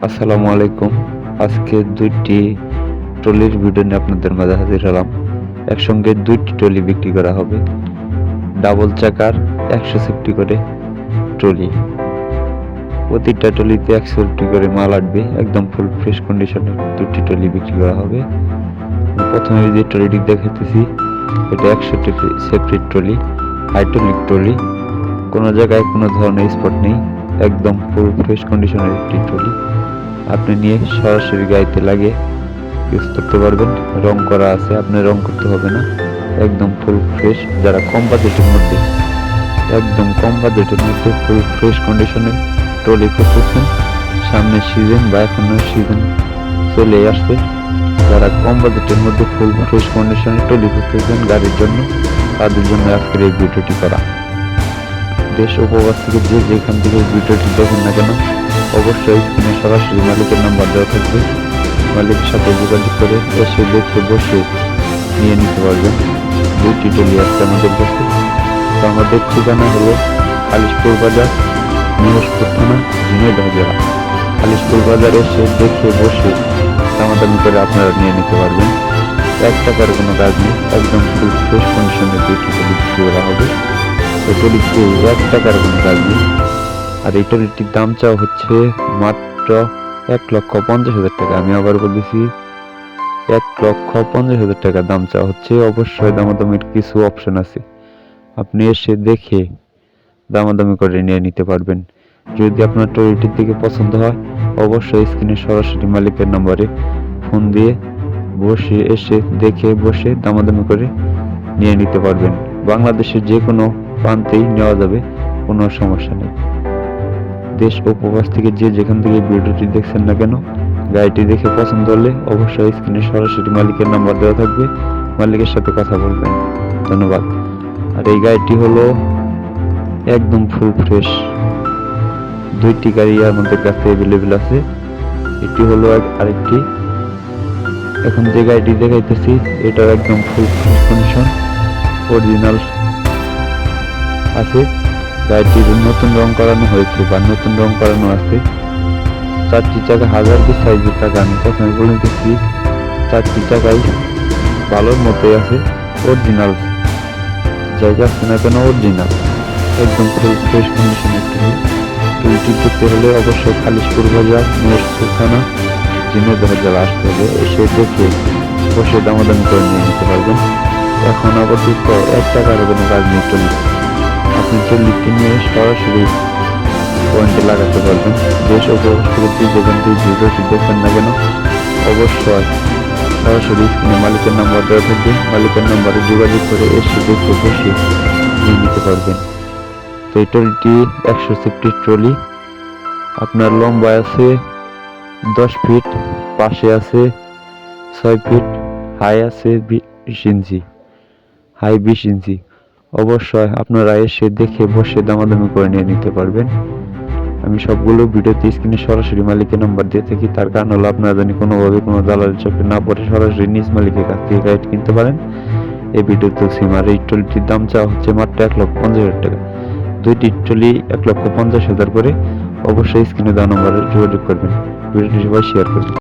আসসালামু আলাইকুম। আজকে দুইটি ট্রলির ভিডিও নিয়ে আপনাদের মাঝে হাজির হলাম। একসঙ্গে দুইটি ট্রলি বিক্রি করা হবে। ডাবল চাকার 160 করে ট্রলি। প্রতিটা ট্রলিতে 160 করে মাল আসবে। একদম ফুল ফ্রেশ কন্ডিশনের দুটি ট্রলি বিক্রি করা হবে। প্রথমে যে ট্রলিটি দেখাইতেছি এটা 160 সেপারেট ট্রলি, হাইড্রোলিক ট্রলি। কোনো জায়গায় কোনো ধরনের স্পট নেই। একদম ফুল ফ্রেশ কন্ডিশনের একটি ট্রলি। আপনি নিয়ে সরাসরি গাড়িতে লাগিয়ে ইউজ করতে পারবেন। রং করা আছে, আপনার রং করতে হবে না। একদম ফুল ফ্রেশ। যারা কম বাজেটের মধ্যে ফুল ফ্রেশ কন্ডিশনে ট্রলি খুঁজতেছেন, সামনে সিজন বা এখনো সিজন চলে আসছে, যারা কম বাজেটের মধ্যে ফুল ফ্রেশ কন্ডিশনে ট্রলি খুঁজতেছেন গাড়ির জন্য, তাদের জন্য আজকের এই ভিডিওটি করা। দেশ ও প্রবাস থেকে যে যেখান থেকে ভিডিওটি দেখেন না কেন, অবশ্যই স্ক্রিনে সরাসরি মালিকের নাম্বার দেওয়া থাকবে। মালিকের সাথে যোগাযোগ করে এসে দেখে বসে নিয়ে নিতে পারবেন। দুইটি ট্রলি আছে আমাদের কাছে। তো আমাদের ঠিকানা হলো খালিশপুর বাজার, মহেশপুর থানা, ঝিনাইদহ জেলা। খালিশপুর বাজার এসে দেখে বসে দামাদামি করে আপনারা নিয়ে নিতে পারবেন। 1 টাকার কোনো কাজ নেই। একদম ফুল ফ্রেশ কন্ডিশনের দুইটি ট্রলি বিক্রি করা হবে। এই ট্রলিতে 1 টাকার কোনো কাজ নেই। আর এই ট্রলিটির দাম চাওয়া হচ্ছে মাত্র 1,50,000 টাকা। আমি আবার বলেছি 1,50,000 টাকা দাম চাওয়া হচ্ছে। অবশ্যই দামাদামির কিছু অপশন আছে, আপনি এসে দেখে দামাদামি করে নিয়ে নিতে পারবেন। যদি আপনার ট্রলিটির দিকে পছন্দ হয়, অবশ্যই স্ক্রিনে সরাসরি মালিকের নম্বরে ফোন দিয়ে এসে দেখে বসে দামাদামি করে নিয়ে নিতে পারবেন। বাংলাদেশের যে কোনো প্রান্তেই নেওয়া যাবে, কোনো সমস্যা নেই। দেশ ও প্রবাস থেকে যে যেখান থেকে ভিডিওটি দেখছেন না কেন, গাড়িটি দেখে পছন্দ হলে অবশ্যই স্ক্রিনে সরাসরি মালিকের নাম্বার দেওয়া থাকবে, মালিকের সাথে কথা বলবেন। ধন্যবাদ। আর এই গাড়িটি হলো একদম ফুল ফ্রেশ। দুইটি গাড়ি আমাদের কাছে অ্যাভেলেবেল আছে। এটি হলো আরেকটি। এখন যে গাড়িটি দেখাইতেছি এটা একদম ফুল ফ্রেশ কন্ডিশন, অরিজিনাল আছে। গাড়িটির নতুন রং করানো হয়েছে বা নতুন রং করানো আছে। 4টি চাকা 1000 পিস সাইজের টাকা। আমি প্রথমে বলে দিচ্ছি, 4টি চাকাই ভালোর মতোই আছে, অরিজিনাল। জায়গা আছে না কেন, অরিজিনাল। একদম ফুল ফ্রেশ কন্ডিশনের ট্রলিটি দেখতে হলে অবশ্যই খালিশপুর বাজার, মহেশপুর থানা, ঝিনাইদহ জেলা আসতে হবে। এসে দেখে বসে দামাদামি করে নিয়ে নিতে পারবেন। এখন আপাতত 1 টাকার কোনো কাজ নেই ট্রলি। আপনি ট্রলিটি নিয়ে সরাসরি পয়েন্টে লাগাতে পারবেন। দেশ ও প্রবাস থেকে যেখান থেকে ভিডিওটি দেখবেন না কেন, অবশ্যই সরাসরি স্ক্রিনে মালিকের নাম্বার দেওয়া থাকবে। মালিকের নাম্বারে যোগাযোগ করে এসে দেখে বসে নিয়ে নিতে পারবেন। তো এই ট্রলিটি 160 ট্রলি। আপনার লম্বা আছে 10 ফিট, পাশে আছে 6 ফিট, হাই আছে 20 ইঞ্চি, হাই 20 ইঞ্চি। অবশ্যই আপনারা এসে দেখে বসে দামাদামি করে নিয়ে নিতে পারবেন। আমি সবগুলো ভিডিওতে স্ক্রিনে সরাসরি মালিকের নাম্বার দিয়ে থাকি। তার কারণ হলো আপনারা জানি কোনোভাবে কোনো দালালের চক্রে না পড়ে সরাসরি নিজ মালিকের কাছ থেকে গাড়ি কিনতে পারেন। এই ভিডিওতে সিমার এই ট্রলিটির দাম চাওয়া হচ্ছে মাত্র 1,50,000 টাকা। দুইটি ট্রলি 1,50,000 করে। অবশ্যই স্ক্রিনে দেওয়া নম্বরে যোগাযোগ করবেন। ভিডিওটি সবাই শেয়ার করবেন।